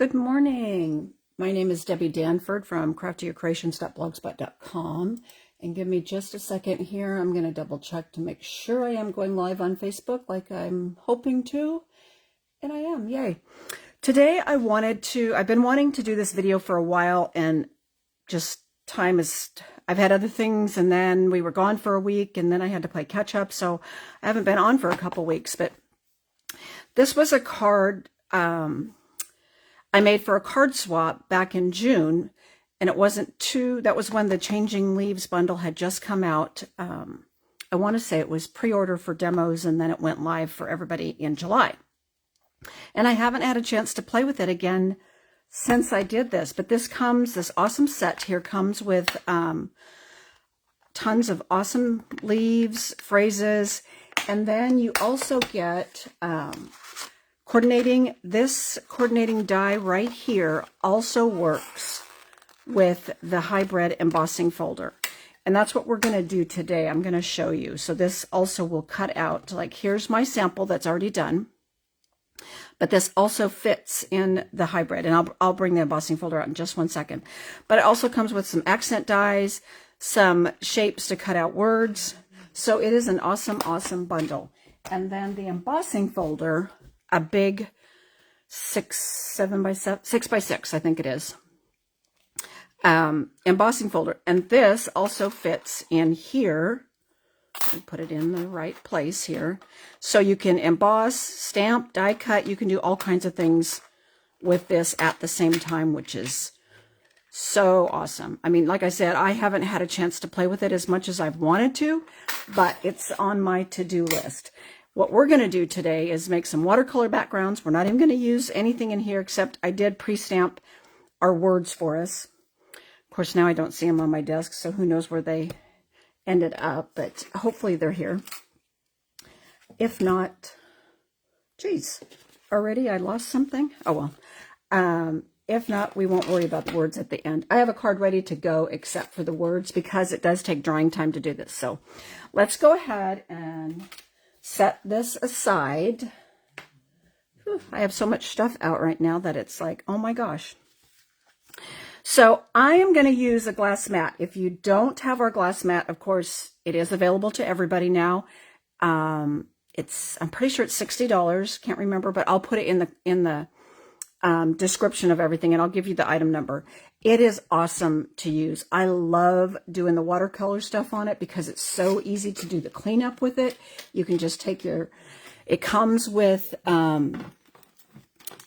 Good morning. My name is Debbie Danford from craftyyourcreations.blogspot.com. And give me just a second here. I'm going to double check to make sure I am going live on Facebook like I'm hoping to. And I am. Yay. Today I've been wanting to do this video for a while, and just I've had other things, and then we were gone for a week, and then I had to play catch up. So I haven't been on for a couple weeks, but this was a card, I made for a card swap back in June, and that was when the Changing Leaves bundle had just come out. I want to say it was pre-order for demos, and then it went live for everybody in July. And I haven't had a chance to play with it again since I did this, but this awesome set here comes with tons of awesome leaves, phrases, and then you also get this coordinating die right here also works with the hybrid embossing folder. And that's what we're going to do today. I'm going to show you. So this also will cut out, like, here's my sample that's already done. But this also fits in the hybrid. And I'll bring the embossing folder out in just one second. But it also comes with some accent dies, some shapes to cut out words. So it is an awesome, awesome bundle. And then the embossing folder, a big 6 by 6, I think it is, embossing folder. And this also fits in here. And put it in the right place here. So you can emboss, stamp, die cut. You can do all kinds of things with this at the same time, which is so awesome. I mean, like I said, I haven't had a chance to play with it as much as I've wanted to, but it's on my to-do list. What we're going to do today is make some watercolor backgrounds. We're not even going to use anything in here, except I did pre-stamp our words for us. Of course, now I don't see them on my desk, so who knows where they ended up, but hopefully they're here. If not, geez, already I lost something. Oh well. If not, we won't worry about the words at the end. I have a card ready to go except for the words, because it does take drawing time to do this. So let's go ahead and set this aside. Whew, I have so much stuff out right now that it's like, oh my gosh. So I am going to use a glass mat. If you don't have our glass mat, of course, it is available to everybody now. I'm pretty sure it's $60. Can't remember, but I'll put it in the description of everything, and I'll give you the item number. It is awesome to use. I love doing the watercolor stuff on it because it's so easy to do the cleanup with it. You can just take it comes with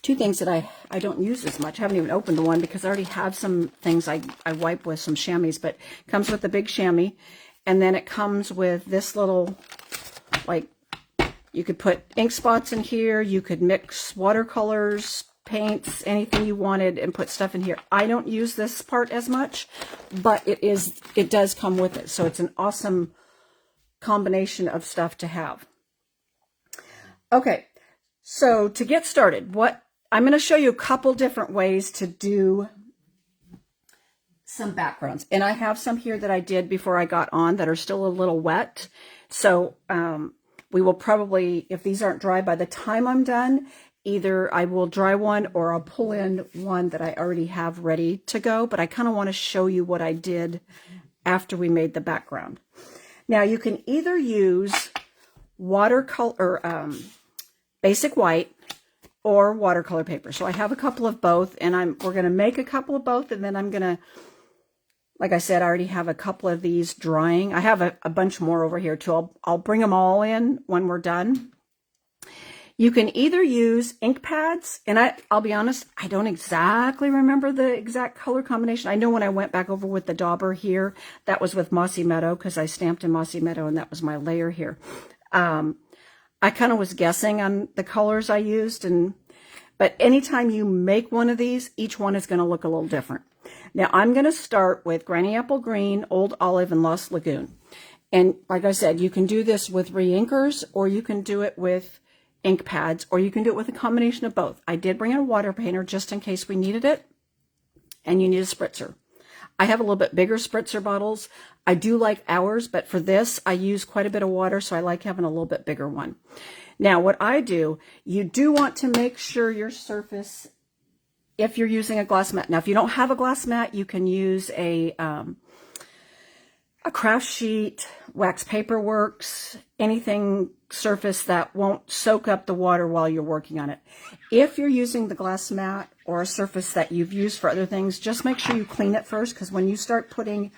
two things that I don't use as much. I haven't even opened the one because I already have some things I wipe with some chamois, but it comes with the big chamois. And then it comes with this little, like, you could put ink spots in here. You could mix watercolors, paints, anything you wanted, and put stuff in here. I don't use this part as much, but it does come with it. So it's an awesome combination of stuff to have. Okay, so to get started, I'm going to show you a couple different ways to do some backgrounds. And I have some here that I did before I got on that are still a little wet. So we will probably, if these aren't dry by the time I'm done, either I will dry one or I'll pull in one that I already have ready to go. But I kind of want to show you what I did after we made the background. Now you can either use watercolor, basic white, or watercolor paper. So I have a couple of both, and we're going to make a couple of both, and then I'm going to, like I said, I already have a couple of these drying. I have a bunch more over here too. I'll bring them all in when we're done. You can either use ink pads, and I'll be honest, I don't exactly remember the exact color combination. I know when I went back over with the dauber here, that was with Mossy Meadow, because I stamped in Mossy Meadow, and that was my layer here. I kind of was guessing on the colors I used, but anytime you make one of these, each one is going to look a little different. Now I'm going to start with Granny Apple Green, Old Olive, and Lost Lagoon. And like I said, you can do this with re-inkers, or you can do it with ink pads, or you can do it with a combination of both. I did bring in a water painter just in case we needed it, and you need a spritzer. I have a little bit bigger spritzer bottles. I do like ours, but for this, I use quite a bit of water, so I like having a little bit bigger one. Now, what I do, you do want to make sure your surface if you're using a glass mat. Now, if you don't have a glass mat, you can use a craft sheet, wax paper works, anything surface that won't soak up the water while you're working on it. If you're using the glass mat or a surface that you've used for other things, just make sure you clean it first, because when you start putting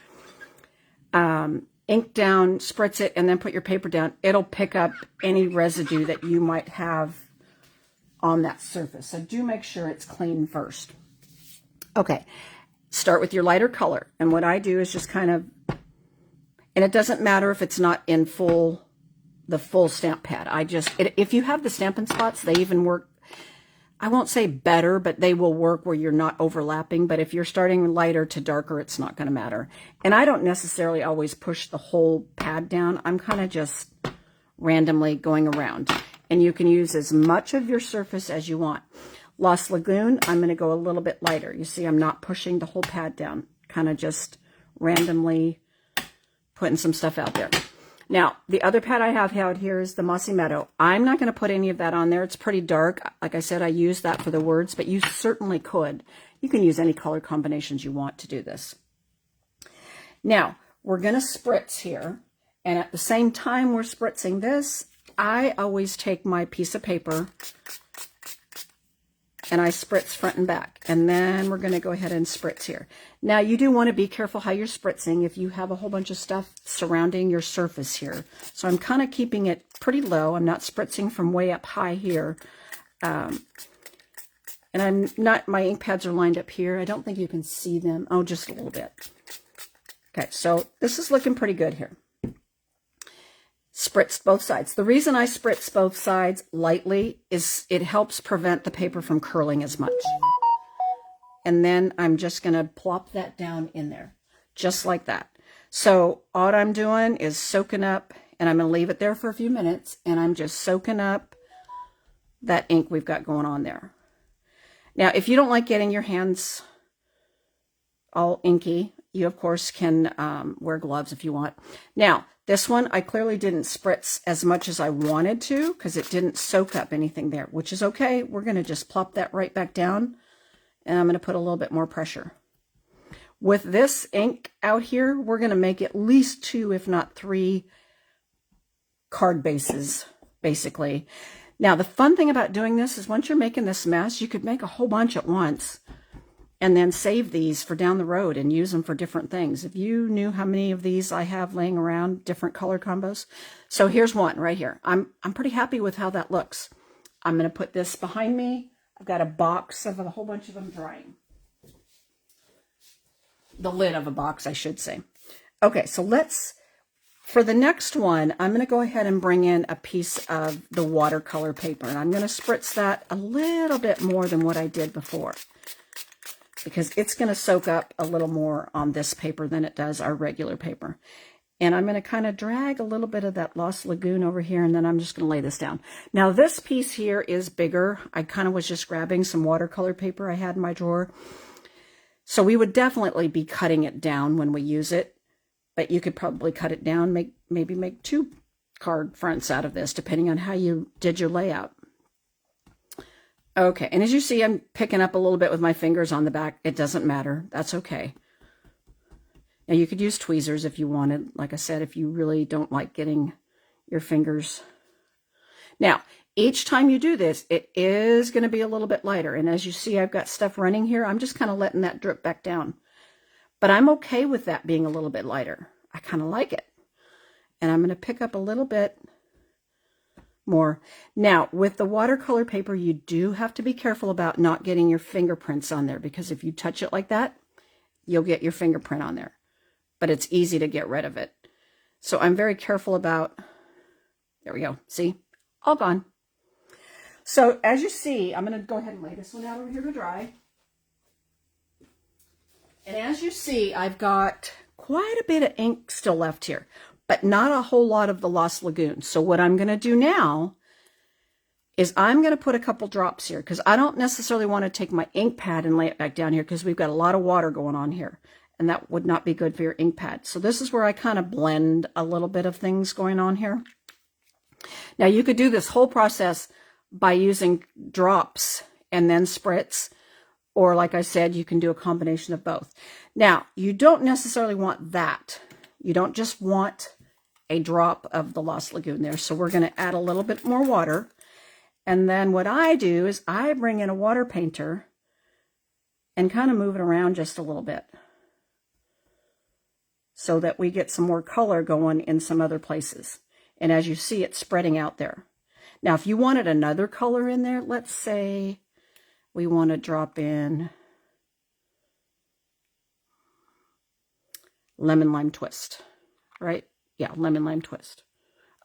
ink down, spritz it, and then put your paper down, it'll pick up any residue that you might have on that surface. So do make sure it's clean first. Okay, start with your lighter color. And what I do is just kind of, and it doesn't matter if it's not in the full stamp pad. If you have the Stampin' Spots, they even work, I won't say better, but they will work where you're not overlapping. But if you're starting lighter to darker, it's not going to matter. And I don't necessarily always push the whole pad down. I'm kind of just randomly going around. And you can use as much of your surface as you want. Lost Lagoon, I'm going to go a little bit lighter. You see, I'm not pushing the whole pad down. Kind of just randomly putting some stuff out there. Now, the other pad I have out here is the Mossy Meadow. I'm not going to put any of that on there. It's pretty dark. Like I said, I use that for the words, but you certainly could. You can use any color combinations you want to do this. Now, we're going to spritz here. And at the same time we're spritzing this, I always take my piece of paper and I spritz front and back. And then we're going to go ahead and spritz here. Now, you do want to be careful how you're spritzing if you have a whole bunch of stuff surrounding your surface here. So I'm kind of keeping it pretty low. I'm not spritzing from way up high here. And I'm not, my ink pads are lined up here. I don't think you can see them. Oh, just a little bit. Okay, so this is looking pretty good here. Spritzed both sides. The reason I spritz both sides lightly is it helps prevent the paper from curling as much. And then I'm just going to plop that down in there, just like that. So all I'm doing is soaking up, and I'm going to leave it there for a few minutes, and I'm just soaking up that ink we've got going on there. Now, if you don't like getting your hands all inky, you of course can wear gloves if you want. Now, this one, I clearly didn't spritz as much as I wanted to because it didn't soak up anything there, which is okay. We're going to just plop that right back down, and I'm going to put a little bit more pressure. With this ink out here, we're going to make at least 2, if not 3 card bases, basically. Now, the fun thing about doing this is once you're making this mess, you could make a whole bunch at once and then save these for down the road and use them for different things. If you knew how many of these I have laying around, different color combos. So here's one right here. I'm pretty happy with how that looks. I'm going to put this behind me. I've got a box of a whole bunch of them drying. The lid of a box, I should say. Okay, so for the next one, I'm going to go ahead and bring in a piece of the watercolor paper. And I'm going to spritz that a little bit more than what I did before, because it's going to soak up a little more on this paper than it does our regular paper. And I'm going to kind of drag a little bit of that Lost Lagoon over here, and then I'm just going to lay this down. Now, this piece here is bigger. I kind of was just grabbing some watercolor paper I had in my drawer. So we would definitely be cutting it down when we use it, but you could probably cut it down, maybe make 2 card fronts out of this, depending on how you did your layout. Okay, and as you see, I'm picking up a little bit with my fingers on the back. It doesn't matter. That's okay. Now, you could use tweezers if you wanted. Like I said, if you really don't like getting your fingers. Now, each time you do this, it is going to be a little bit lighter. And as you see, I've got stuff running here. I'm just kind of letting that drip back down. But I'm okay with that being a little bit lighter. I kind of like it. And I'm going to pick up a little bit more. Now, with the watercolor paper, you do have to be careful about not getting your fingerprints on there, because if you touch it like that, you'll get your fingerprint on there. But it's easy to get rid of it. So I'm very careful about, there we go, see, all gone. So as you see, I'm going to go ahead and lay this one out over here to dry. And as you see, I've got quite a bit of ink still left here, but not a whole lot of the Lost Lagoon. So what I'm going to do now is I'm going to put a couple drops here, because I don't necessarily want to take my ink pad and lay it back down here, because we've got a lot of water going on here, and that would not be good for your ink pad. So this is where I kind of blend a little bit of things going on here. Now, you could do this whole process by using drops and then spritz, Or like I said, you can do a combination of both. Now, you don't necessarily want that. You don't just want a drop of the Lost Lagoon there. So we're going to add a little bit more water. And then what I do is I bring in a water painter and kind of move it around just a little bit so that we get some more color going in some other places. And as you see, it's spreading out there. Now, if you wanted another color in there, let's say we want to drop in lemon lime twist, right? Yeah, lemon lime twist.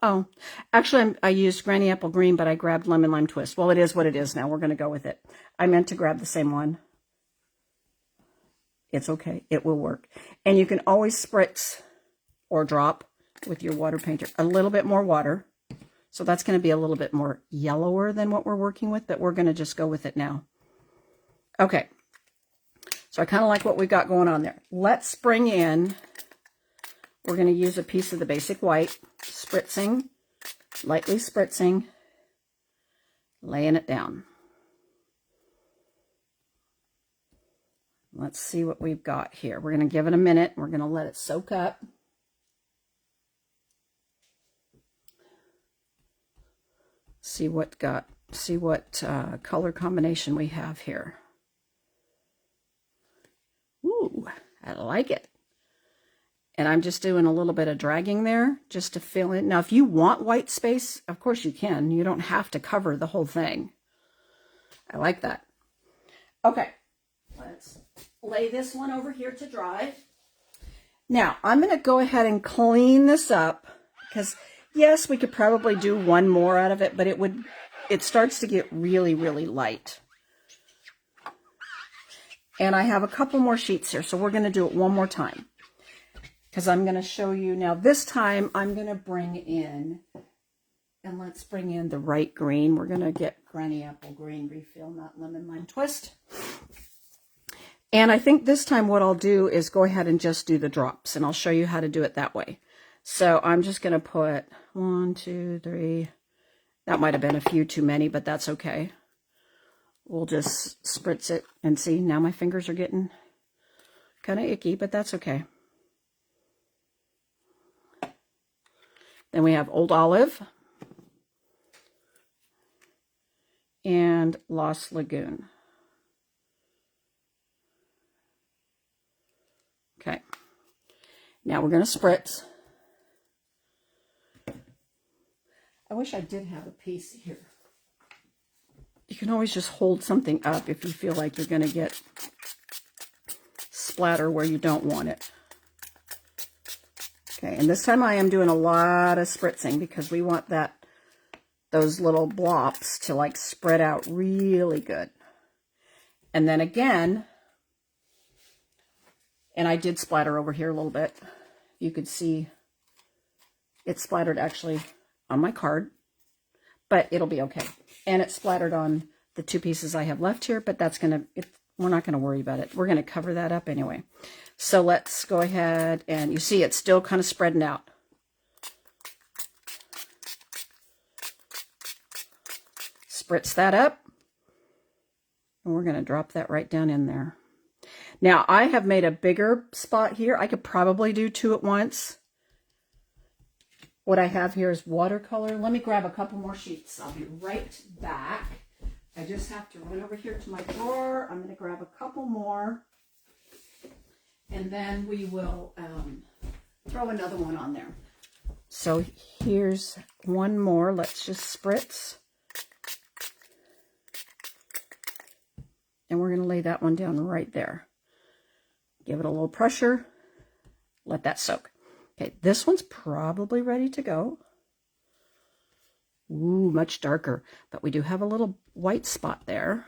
Oh, actually, I used Granny Apple Green, but I grabbed lemon lime twist. Well, it is what it is now. We're going to go with it. I meant to grab the same one. It's okay. It will work. And you can always spritz or drop with your water painter a little bit more water. So that's going to be a little bit more yellower than what we're working with, but we're going to just go with it now. Okay. So I kind of like what we've got going on there. Let's bring in, we're going to use a piece of the basic white, spritzing, lightly spritzing, laying it down. Let's see what we've got here. We're going to give it a minute. We're going to let it soak up. See what color combination we have here. Ooh, I like it. And I'm just doing a little bit of dragging there just to fill in. Now, if you want white space, of course you can. You don't have to cover the whole thing. I like that. Okay, let's lay this one over here to dry. Now, I'm going to go ahead and clean this up because, yes, we could probably do one more out of it, but it starts to get really, really light. And I have a couple more sheets here, so we're going to do it one more time because I'm going to show you. Now, this time I'm going to bring in, and let's bring in the right green. We're going to get Granny Apple Green refill, not lemon lime twist. And I think this time what I'll do is go ahead and just do the drops, and I'll show you how to do it that way. So I'm just going to put 1, 2, 3. That might have been a few too many, but that's okay. We'll just spritz it and see. Now my fingers are getting kind of icky, but that's okay. Then we have Old Olive and Lost Lagoon. Okay. Now we're going to spritz. I wish I did have a piece here. You can always just hold something up if you feel like you're going to get splatter where you don't want it. Okay, and this time I am doing a lot of spritzing because we want those little blobs to like spread out really good. And then again, and I did splatter over here a little bit. You could see it splattered actually on my card, but it'll be okay. And it splattered on the two pieces I have left here, but that's we're not going to worry about it. We're going to cover that up anyway. So let's go ahead, and you see it's still kind of spreading out. Spritz that up, and we're going to drop that right down in there. Now, I have made a bigger spot here. I could probably do 2 at once. What I have here is watercolor. Let me grab a couple more sheets. I'll be right back. I just have to run over here to my drawer. I'm going to grab a couple more. And then we will throw another one on there. So here's one more. Let's just spritz. And we're going to lay that one down right there. Give it a little pressure. Let that soak. Okay, this one's probably ready to go. Ooh, much darker. But we do have a little white spot there.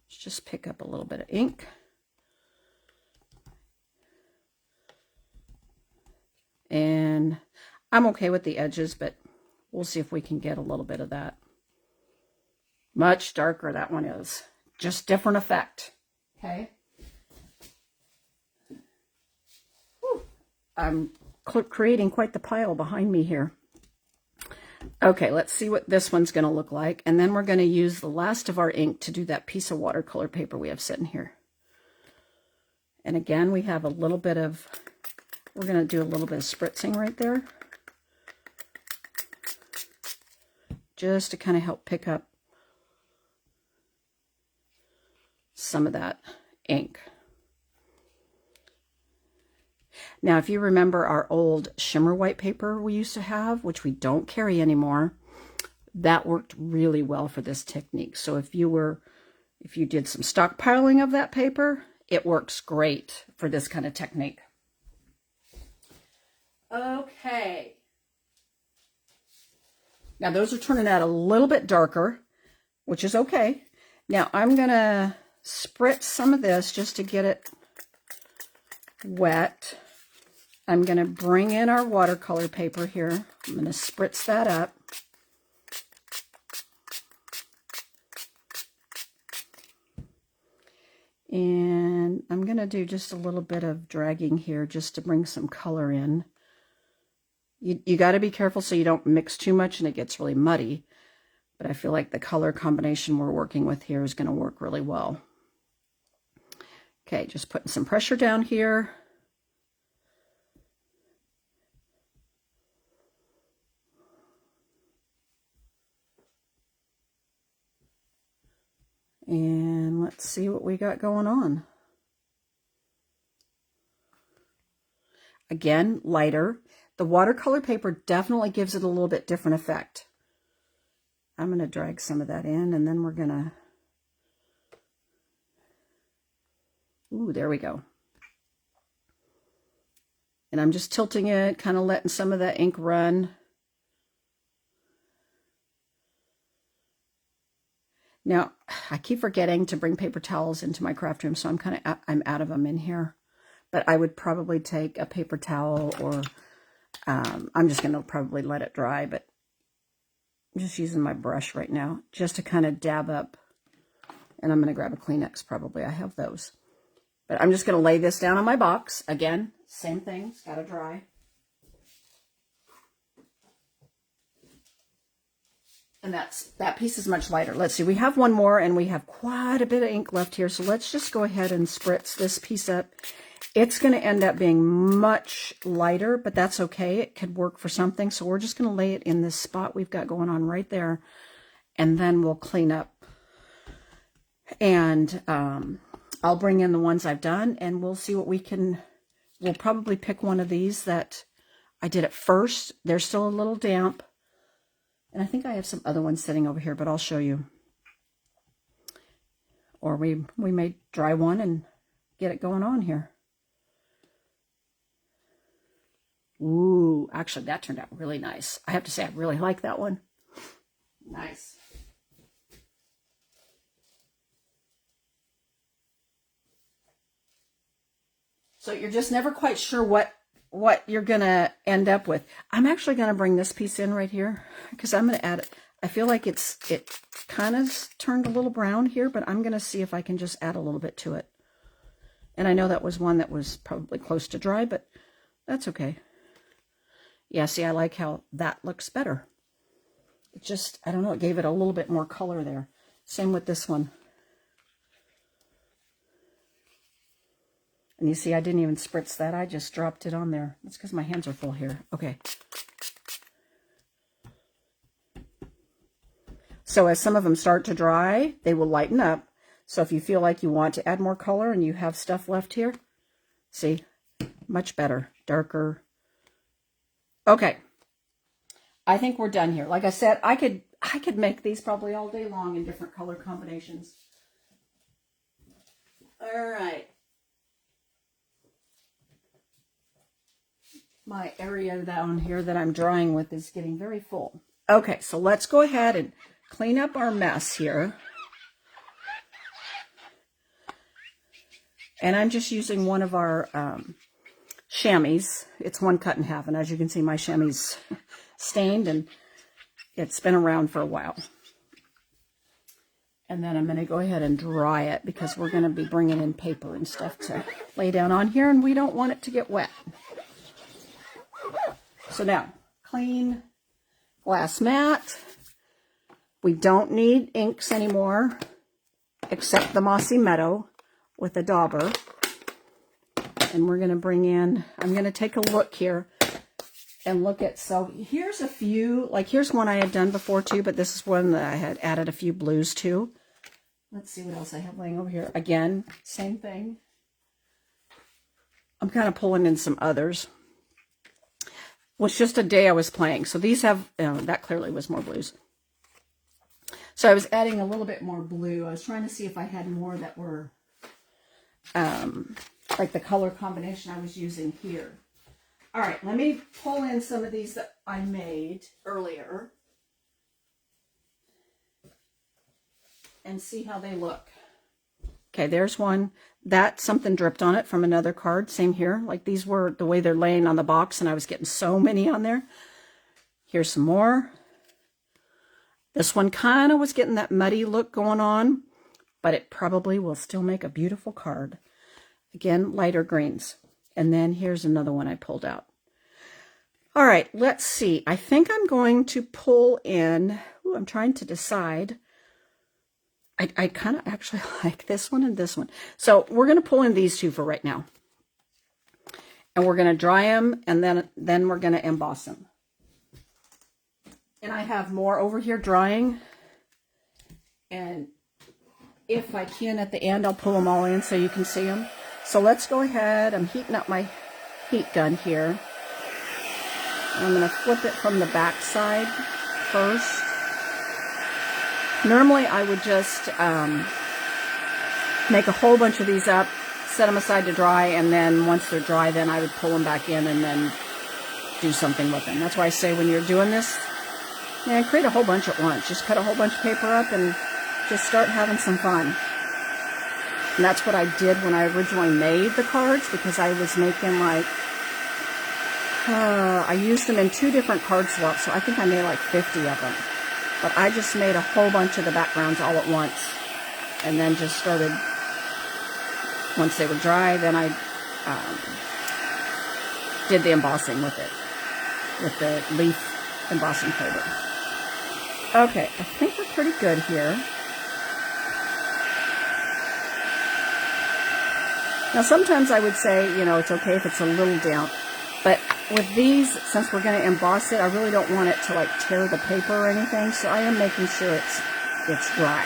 Let's just pick up a little bit of ink. And I'm okay with the edges, but we'll see if we can get a little bit of that. Much darker that one is. Just different effect. Okay. Whew. I'm creating quite the pile behind me here. Okay, let's see what this one's going to look like. And then we're going to use the last of our ink to do that piece of watercolor paper we have sitting here. And again, we have a little bit of, we're going to do a little bit of spritzing right there, just to kind of help pick up some of that ink. Now, if you remember our old shimmer white paper we used to have, which we don't carry anymore, that worked really well for this technique. So if you did some stockpiling of that paper, it works great for this kind of technique. Okay. Now those are turning out a little bit darker, which is okay. Now I'm going to spritz some of this just to get it wet. I'm going to bring in our watercolor paper here. I'm going to spritz that up. And I'm going to do just a little bit of dragging here just to bring some color in. You got to be careful so you don't mix too much and it gets really muddy. But I feel like the color combination we're working with here is going to work really well. Okay, just putting some pressure down here. And let's see what we got going on. Again, lighter. The watercolor paper definitely gives it a little bit different effect. I'm going to drag some of that in, and then we're going to... Ooh, there we go. And I'm just tilting it, kind of letting some of that ink run. Now, I keep forgetting to bring paper towels into my craft room, so I'm out of them in here. But I would probably take a paper towel, or I'm just going to probably let it dry, but I'm just using my brush right now just to kind of dab up. And I'm going to grab a Kleenex probably. I have those. But I'm just going to lay this down on my box. Again, same thing. It's got to dry. And that piece is much lighter. Let's see, we have one more and we have quite a bit of ink left here. So let's just go ahead and spritz this piece up. It's going to end up being much lighter, but that's okay. It could work for something. So we're just going to lay it in this spot we've got going on right there. And then we'll clean up. And I'll bring in the ones I've done and we'll see what we'll probably pick one of these that I did at first. They're still a little damp. And I think I have some other ones sitting over here, but I'll show you. Or we may dry one and get it going on here. Ooh, actually that turned out really nice. I have to say I really like that one. Nice. So you're just never quite sure what you're going to end up with. I'm actually going to bring this piece in right here because I'm going to add it. I feel like it kind of turned a little brown here, but I'm going to see if I can just add a little bit to it. And I know that was one that was probably close to dry, but that's okay. Yeah, see, I like how that looks better. It just, I don't know, it gave it a little bit more color there. Same with this one. And you see, I didn't even spritz that. I just dropped it on there. That's because my hands are full here. Okay. So as some of them start to dry, they will lighten up. So if you feel like you want to add more color and you have stuff left here, see, much better, darker. Okay. I think we're done here. Like I said, I could make these probably all day long in different color combinations. All right. My area down here that I'm drawing with is getting very full. Okay, so let's go ahead and clean up our mess here. And I'm just using one of our chamois. It's one cut in half, and as you can see, my chamois stained, and it's been around for a while. And then I'm going to go ahead and dry it because we're going to be bringing in paper and stuff to lay down on here, and we don't want it to get wet. So now, clean glass mat. We don't need inks anymore, except the Mossy Meadow with a dauber. And we're going to bring in, I'm going to take a look here and look at, so here's a few, like here's one I had done before too, but this is one that I had added a few blues to. Let's see what else I have laying over here. Again, same thing. I'm kind of pulling in some others. Well, it's just a day I was playing. So these have, that clearly was more blues. So I was adding a little bit more blue. I was trying to see if I had more that were like the color combination I was using here. All right, let me pull in some of these that I made earlier and see how they look. Okay, there's one. That something dripped on it from another card. Same here. Like these were the way they're laying on the box, and I was getting so many on there. Here's some more. This one kind of was getting that muddy look going on, but it probably will still make a beautiful card. Again, lighter greens. And then here's another one I pulled out. All right, let's see. I think I'm going to pull in, ooh, I'm trying to decide. I kind of actually like this one and this one. So we're going to pull in these two for right now. And we're going to dry them, and then we're going to emboss them. And I have more over here drying. And if I can at the end, I'll pull them all in so you can see them. So let's go ahead. I'm heating up my heat gun here. I'm going to flip it from the back side first. Normally I would just make a whole bunch of these up, set them aside to dry, and then once they're dry, then I would pull them back in and then do something with them. That's why I say when you're doing this, yeah, create a whole bunch at once. Just cut a whole bunch of paper up and just start having some fun. And that's what I did when I originally made the cards, because I was making like, I used them in 2 different card swaps, so I think I made like 50 of them. But I just made a whole bunch of the backgrounds all at once, and then just started, once they were dry, then I did the embossing with it, with the leaf embossing folder. Okay, I think we're pretty good here. Now sometimes I would say, you know, it's okay if it's a little damp, but with these, since we're going to emboss it, I really don't want it to like tear the paper or anything, so I am making sure it's dry.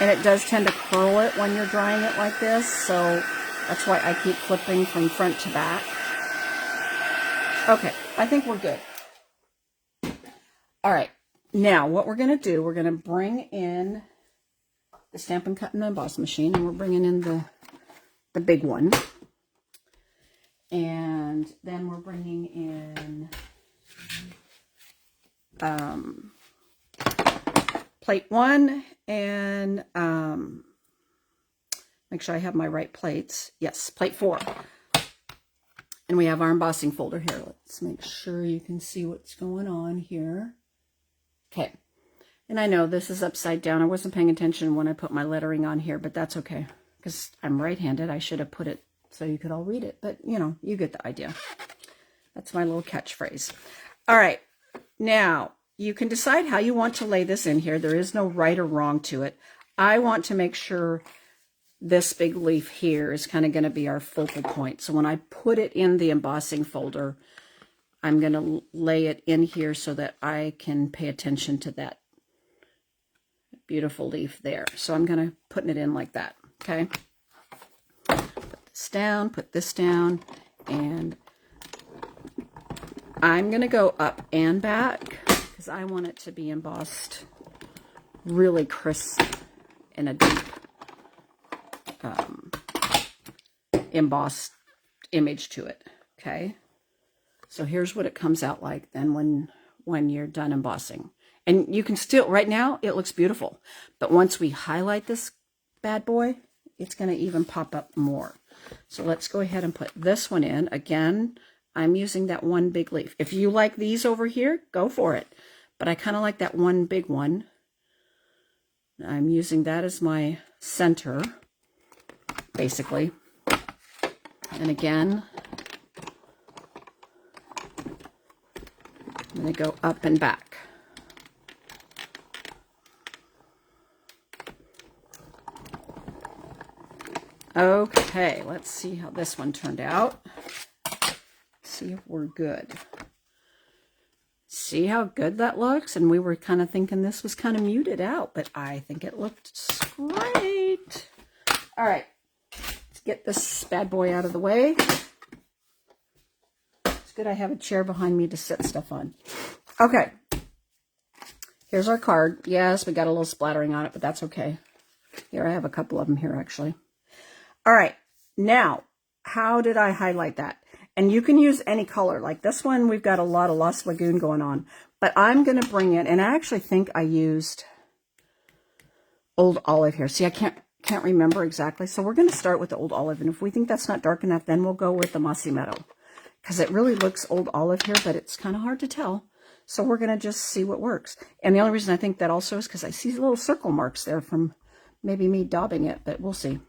And it does tend to curl it when you're drying it like this, so that's why I keep flipping from front to back. Okay, I think we're good. All right, now what we're going to do, we're going to bring in the Stampin' Cut and Emboss machine, and we're bringing in the big one. And then we're bringing in plate 1 and make sure I have my right plates. Yes, plate 4. And we have our embossing folder here. Let's make sure you can see what's going on here. Okay. And I know this is upside down. I wasn't paying attention when I put my lettering on here, but that's okay, because I'm right-handed. I should have put it so you could all read it, but you know, you get the idea. That's my little catchphrase. All right, now you can decide how you want to lay this in here. There is no right or wrong to it. I want to make sure this big leaf here is kind of going to be our focal point. So when I put it in the embossing folder, I'm going to lay it in here so that I can pay attention to that beautiful leaf there. So I'm going to put it in like that. Okay. Put this down, and I'm going to go up and back because I want it to be embossed really crisp in a deep embossed image to it. Okay. So here's what it comes out like then when you're done embossing. And you can still, right now, it looks beautiful. But once we highlight this bad boy, it's going to even pop up more. So let's go ahead and put this one in. Again, I'm using that one big leaf. If you like these over here, go for it. But I kind of like that one big one. I'm using that as my center, basically. And again, I'm going to go up and back. Okay, let's see how this one turned out. See if we're good. See how good that looks? And we were kind of thinking this was kind of muted out, but I think it looked great. All right, let's get this bad boy out of the way. It's good I have a chair behind me to set stuff on. Okay, here's our card. Yes, we got a little splattering on it, but that's okay. Here, I have a couple of them here, actually. All right, now, how did I highlight that? And you can use any color. Like this one, we've got a lot of Lost Lagoon going on. But I'm going to bring it, and I actually think I used Old Olive here. See, I can't remember exactly. So we're going to start with the Old Olive. And if we think that's not dark enough, then we'll go with the Mossy Meadow. Because it really looks Old Olive here, but it's kind of hard to tell. So we're going to just see what works. And the only reason I think that also is because I see little circle marks there from maybe me daubing it, but we'll see.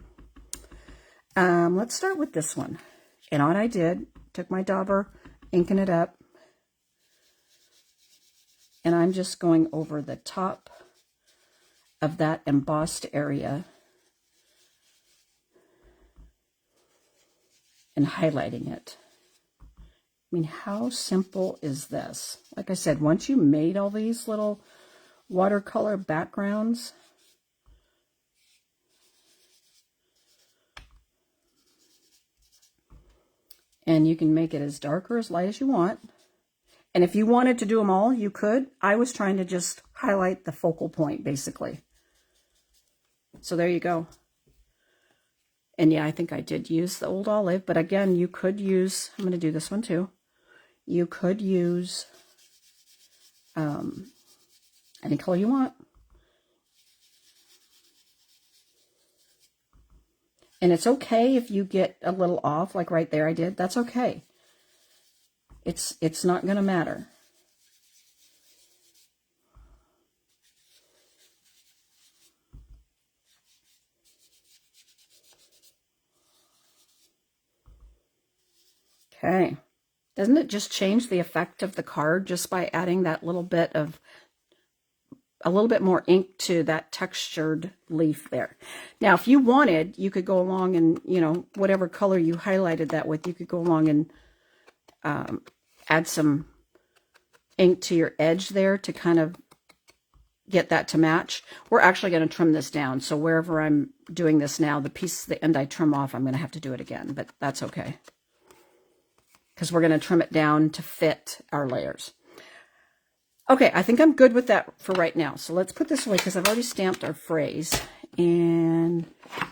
Let's start with this one. And what I did, took my dauber, inking it up, and I'm just going over the top of that embossed area and highlighting it. I mean, how simple is this? Like I said, once you made all these little watercolor backgrounds, and you can make it as dark or as light as you want. And if you wanted to do them all, you could. I was trying to just highlight the focal point, basically. So there you go. And yeah, I think I did use the Old Olive. But again, you could use, I'm going to do this one too. You could use any color you want. And it's okay if you get a little off, like right there I did. That's okay. It's not going to matter. Okay. Doesn't it just change the effect of the card just by adding that little bit of a little bit more ink to that textured leaf there? Now, if you wanted, you could go along and, you know, whatever color you highlighted that with, you could go along and add some ink to your edge there to kind of get that to match. We're actually going to trim this down. So wherever I'm doing this now, the piece, the end I trim off, I'm going to have to do it again, but that's okay. Because we're going to trim it down to fit our layers. Okay, I think I'm good with that for right now. So let's put this away because I've already stamped our phrase. And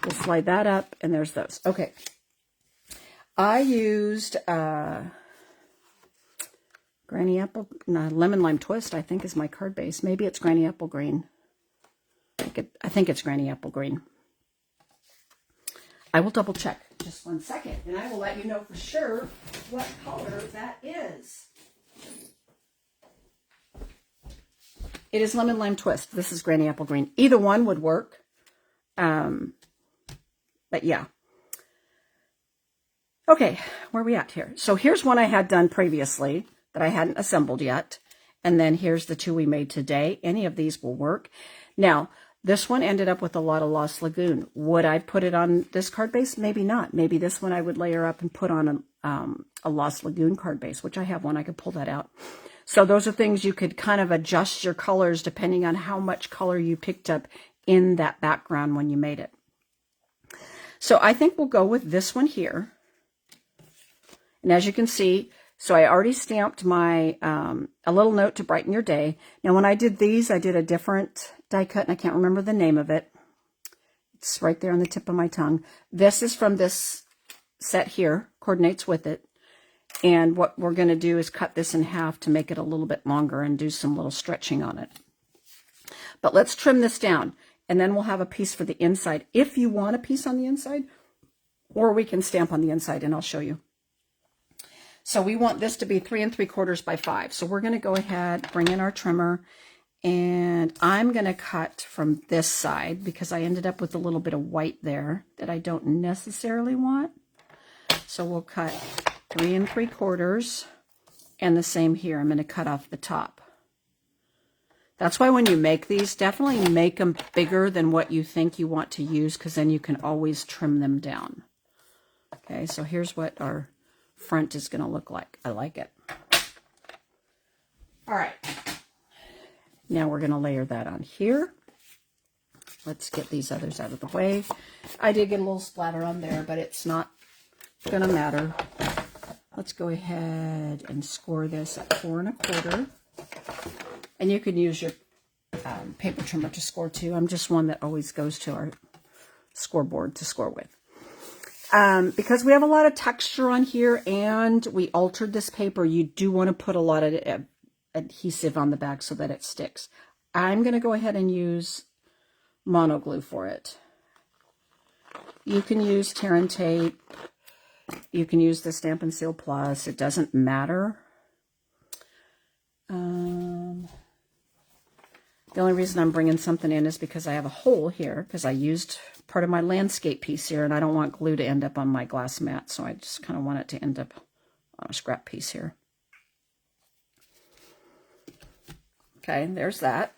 we'll slide that up, and there's those. Okay. I used Granny Apple, no, Lemon Lime Twist, I think is my card base. Maybe it's Granny Apple Green. I think it's Granny Apple Green. I will double check. Just one second, and I will let you know for sure what color that is. It is Lemon Lime Twist. This is Granny Apple Green. Either one would work. But yeah. Okay, where are we at here? So here's one I had done previously that I hadn't assembled yet. And then here's the two we made today. Any of these will work. Now, this one ended up with a lot of Lost Lagoon. Would I put it on this card base? Maybe not. Maybe this one I would layer up and put on a Lost Lagoon card base, which I have one. I could pull that out. So those are things you could kind of adjust your colors depending on how much color you picked up in that background when you made it. So I think we'll go with this one here. And as you can see, so I already stamped my, a little note to brighten your day. Now when I did these, I did a different die cut and I can't remember the name of it. It's right there on the tip of my tongue. This is from this set here, coordinates with it. And what we're going to do is cut this in half to make it a little bit longer and do some little stretching on it. But let's trim this down, and then we'll have a piece for the inside if you want a piece on the inside, or we can stamp on the inside, and I'll show you. So we want this to be 3 3/4 by 5. So we're going to go ahead, bring in our trimmer, and I'm going to cut from this side because I ended up with a little bit of white there that I don't necessarily want. So we'll cut 3 3/4, and the same here. I'm going to cut off the top. That's why when you make these, definitely make them bigger than what you think you want to use, because then you can always trim them down. Okay, so here's what our front is going to look like. I like it. All right. Now we're going to layer that on here. Let's get these others out of the way. I did get a little splatter on there, but it's not going to matter. Let's go ahead and score this at 4 1/4. And you can use your paper trimmer to score too. I'm just one that always goes to our scoreboard to score with. Because we have a lot of texture on here and we altered this paper, you do want to put a lot of adhesive on the back so that it sticks. I'm going to go ahead and use mono glue for it. You can use tear and tape. You can use the Stampin' Seal Plus. It doesn't matter. The only reason I'm bringing something in is because I have a hole here, because I used part of my landscape piece here, and I don't want glue to end up on my glass mat, so I just kind of want it to end up on a scrap piece here. Okay, there's that.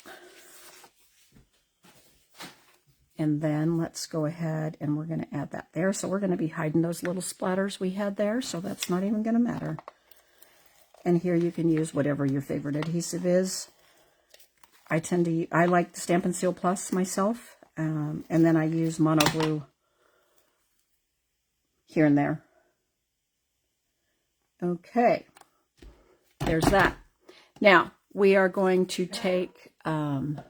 And then let's go ahead and we're going to add that there. So we're going to be hiding those little splatters we had there, so that's not even going to matter. And here you can use whatever your favorite adhesive is. I like the Stampin' Seal Plus myself, and then I use mono glue here and there. Okay, there's that. Now we are going to take one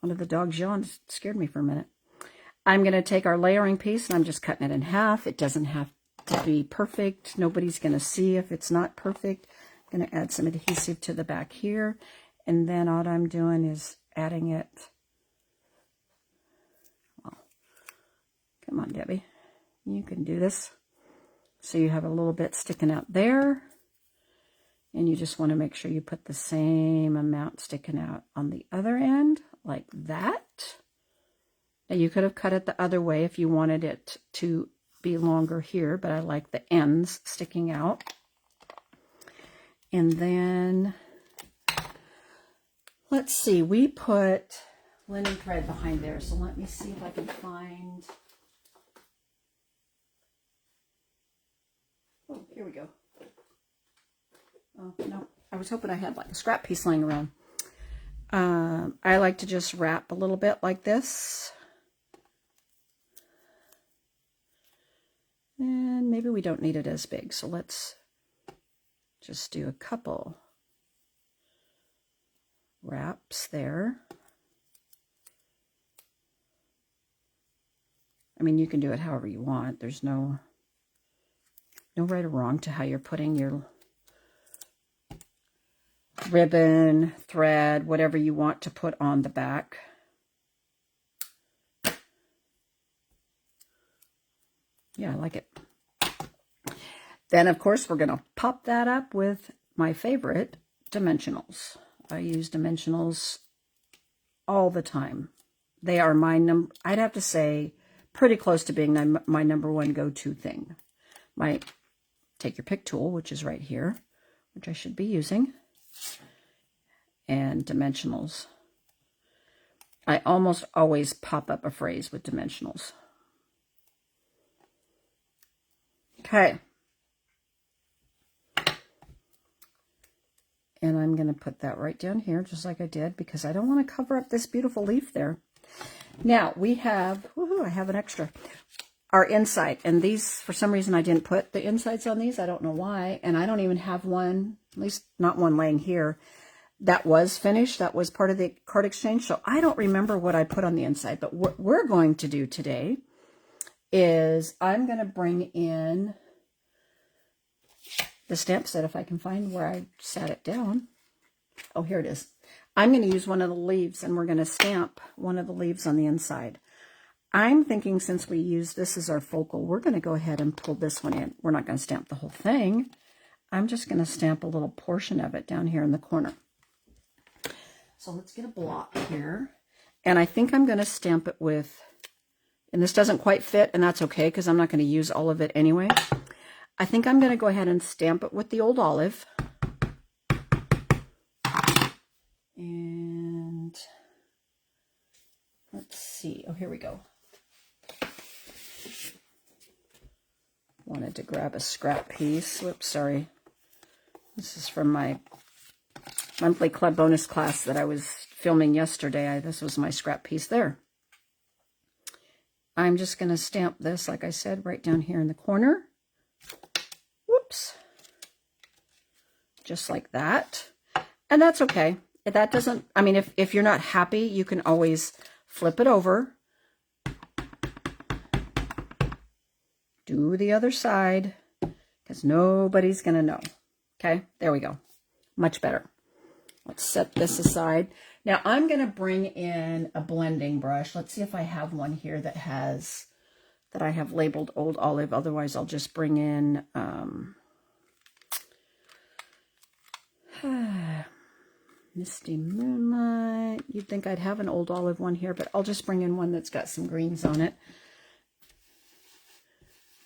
of the dogs yawned, scared me for a minute. I'm going to take our layering piece and I'm just cutting it in half. It doesn't have to be perfect. Nobody's going to see if it's not perfect. I'm going to add some adhesive to the back here. And then all I'm doing is adding it. Well, come on, Debbie. You can do this. So you have a little bit sticking out there. And you just want to make sure you put the same amount sticking out on the other end, like that. Now you could have cut it the other way if you wanted it to be longer here, but I like the ends sticking out. And then, let's see, we put linen thread behind there, so let me see if I can find, oh, here we go. Oh, no, I was hoping I had like a scrap piece laying around. I like to just wrap a little bit like this. And maybe we don't need it as big, so let's just do a couple wraps there. I mean, you can do it however you want. There's no right or wrong to how you're putting your ribbon, thread, whatever you want to put on the back. Yeah, I like it. Then, of course, we're going to pop that up with my favorite, dimensionals. I use dimensionals all the time. They are my I'd have to say, pretty close to being my number one go-to thing. My take your pick tool, which is right here, which I should be using, and dimensionals. I almost always pop up a phrase with dimensionals. Okay. And I'm going to put that right down here, just like I did, because I don't want to cover up this beautiful leaf there. Now, we have, woohoo, I have an extra. Our inside, and these, for some reason, I didn't put the insides on these. I don't know why, and I don't even have one, at least not one laying here, that was finished. That was part of the card exchange, so I don't remember what I put on the inside. But what we're going to do today is I'm going to bring in the stamp set, if I can find where I sat it down. Oh, here it is. I'm going to use one of the leaves, and we're going to stamp one of the leaves on the inside. I'm thinking since we use this as our focal, we're going to go ahead and pull this one in. We're not going to stamp the whole thing. I'm just going to stamp a little portion of it down here in the corner. So let's get a block here. And I think I'm going to stamp it with And this doesn't quite fit, and that's okay because I'm not going to use all of it anyway. I think I'm going to go ahead and stamp it with the old olive. And let's see. Oh, here we go. Wanted to grab a scrap piece. Whoops, sorry. This is from my monthly club bonus class that I was filming yesterday. This was my scrap piece there. I'm just going to stamp this, like I said, right down here in the corner. Whoops. Just like that. And that's okay. If that doesn't, I mean, if you're not happy, you can always flip it over. Do the other side, because nobody's going to know. Okay, there we go. Much better. Let's set this aside. Now I'm going to bring in a blending brush. Let's see if I have one here that has, that I have labeled Old Olive. Otherwise, I'll just bring in Misty Moonlight. You'd think I'd have an Old Olive one here, but I'll just bring in one that's got some greens on it.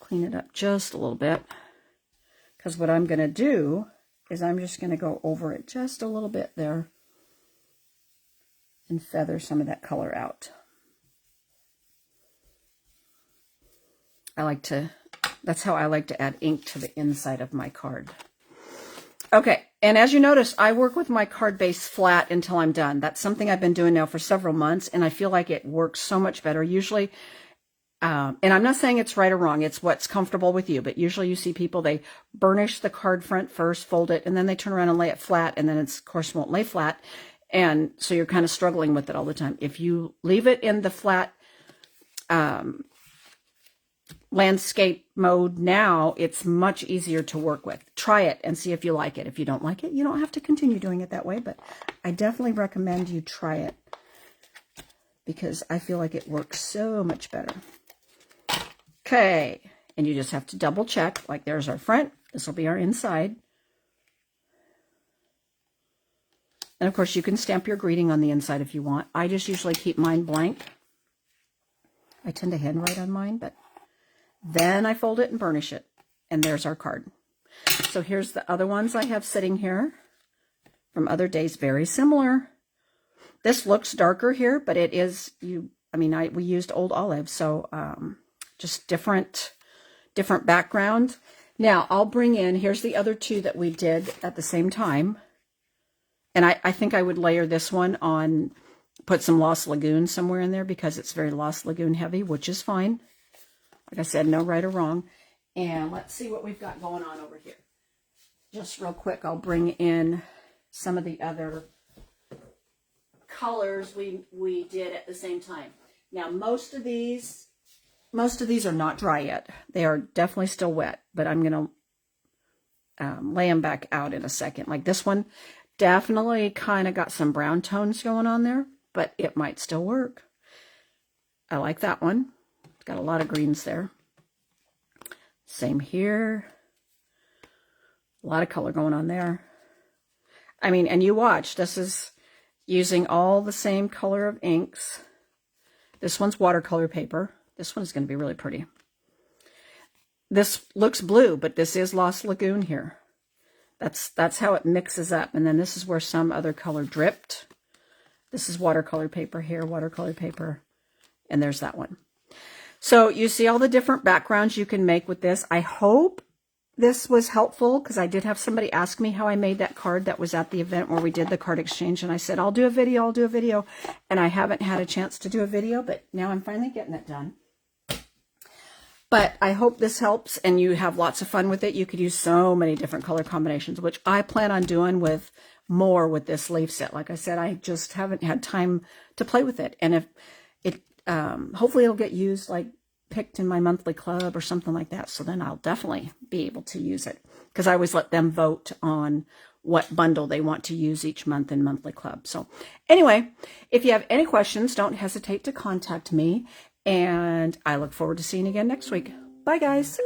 Clean it up just a little bit, because what I'm going to do is I'm just going to go over it just a little bit there and feather some of that color out. That's how I like to add ink to the inside of my card. Okay, and as you notice, I work with my card base flat until I'm done. That's something I've been doing now for several months, and I feel like it works so much better. Usually, and I'm not saying it's right or wrong, it's what's comfortable with you, but usually you see people, they burnish the card front first, fold it, and then they turn around and lay it flat, and then it's, of course, won't lay flat, and so you're kind of struggling with it all the time. If you leave it in the flat landscape mode now, it's much easier to work with. Try it and see if you like it. If you don't like it, you don't have to continue doing it that way, but I definitely recommend you try it because I feel like it works so much better. Okay, and you just have to double check, like there's our front, this will be our inside. And of course you can stamp your greeting on the inside if you want. I just usually keep mine blank. I tend to handwrite on mine, but then I fold it and burnish it. And there's our card. So here's the other ones I have sitting here from other days, very similar. This looks darker here, but it is, we used Old Olive, so just different background. Now I'll bring in, here's the other two that we did at the same time. And I think I would layer this one on, put some Lost Lagoon somewhere in there because it's very Lost Lagoon heavy, which is fine. Like I said, no right or wrong. And let's see what we've got going on over here. Just real quick, I'll bring in some of the other colors we did at the same time. Now, most of these are not dry yet. They are definitely still wet, but I'm going to lay them back out in a second. Like this one, definitely kind of got some brown tones going on there, but it might still work. I like that one. It's got a lot of greens there. Same here. A lot of color going on there. I mean, and you watch, this is using all the same color of inks. This one's watercolor paper. This one is going to be really pretty. This looks blue, but this is Lost Lagoon here. That's how it mixes up. And then this is where some other color dripped. This is watercolor paper here, watercolor paper, and there's that one. So you see all the different backgrounds you can make with this. I hope this was helpful because I did have somebody ask me how I made that card that was at the event where we did the card exchange. And I said, I'll do a video. And I haven't had a chance to do a video, but now I'm finally getting it done. But I hope this helps and you have lots of fun with it. You could use so many different color combinations, which I plan on doing with more with this leaf set. Like I said, I just haven't had time to play with it. And if it, hopefully it'll get used, like picked in my monthly club or something like that. So then I'll definitely be able to use it because I always let them vote on what bundle they want to use each month in monthly club. So anyway, if you have any questions, don't hesitate to contact me. And I look forward to seeing you again next week. Bye, guys.